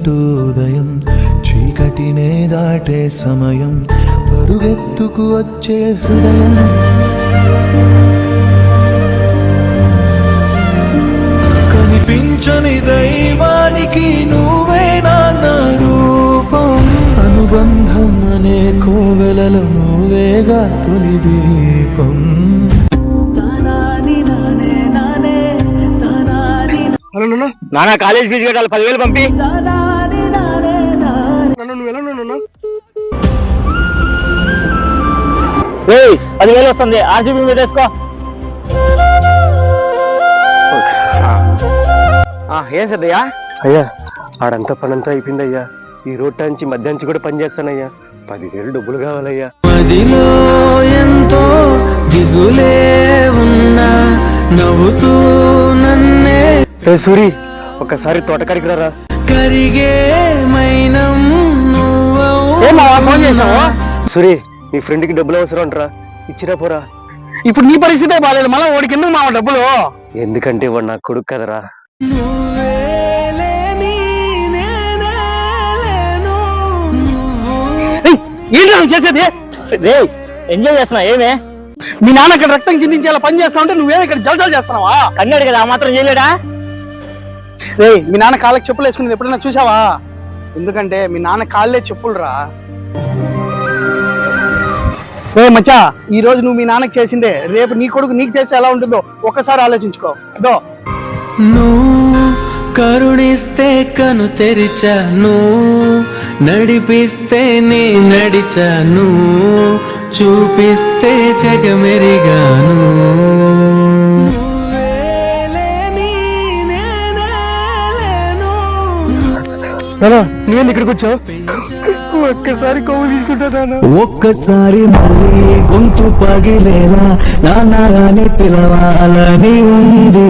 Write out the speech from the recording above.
అంటూ ఉదయం చీకటినే దాటే సమయం పరుగెత్తుకు వచ్చే హృదయం కనిపించని దైవానికి నువ్వే నాన్న రూపం అనుబంధం అనే కోవెలలో నువ్వేగా తొలి దీపం. నానా కాలేజ్ ఫీజు కట్టాలి 10,000 పంపి. నువ్వు ఎలా 10,000 వస్తుంది ఆర్సీబీ మీద వేసుకో. ఏం సర్దయ్యా? అయ్యా ఆడంతా పనంతా అయిపోయింది అయ్యా. ఈ రోడ్ నుంచి మధ్యాహ్నం కూడా పని చేస్తానయ్యా. 10,000 డబ్బులు కావాలయ్యా. మదిలో ఎంతో దిగులే ఉన్నా నవ్వుతూ నన్నే సూరి ఒక్కసారి తోటకాడికి రారా. కరిగే మైనం ఫోన్ చేసావా? సూరి నీ ఫ్రెండ్ కి డబ్బులు అవసరం అంటరా, ఇచ్చిరా పోరా. ఇప్పుడు నీ పరిస్థితే బాగాలేదు, మళ్ళీ వాడికి ఎందుకు మా డబ్బులు? ఎందుకంటే వాడు నా కొడుకు కదరా. ఏంటి చేసేది? ఎంజాయ్ చేస్తున్నా. ఏమే మీ నాన్న అక్కడ రక్తం చిందించేలా పని చేస్తా ఉంటే నువ్వేమో ఇక్కడ జలసాలు చేస్తున్నావా? కన్నాడు కదా, ఆ మాత్రం చేయలేడా? మీ నాన్న కాళ్ళకి చెప్పులు వేసుకునేది ఎప్పుడైనా చూసావా? ఎందుకంటే మీ నాన్న కాళ్ళే చెప్పులు రా. మచ్చా, ఈ రోజు నువ్వు మీ నాన్నకి చేసిందే రేపు నీ కొడుకు నీకు చేస్తే ఎలా ఉంటుందో ఒక్కసారి ఆలోచించుకో. నువ్వు కరుణిస్తే కను తెరిచాను, నడిపిస్తే నే నడిచాను, చూపిస్తే జగమెరిగాను. నేను ఇక్కడికి వచ్చావు, ఒక్కసారి కొవ్వు తీసుకుంటా. ఒక్కసారి మళ్ళీ గొంతు పగిలేలా నాన్నగానే పిలవాలని ఉంది.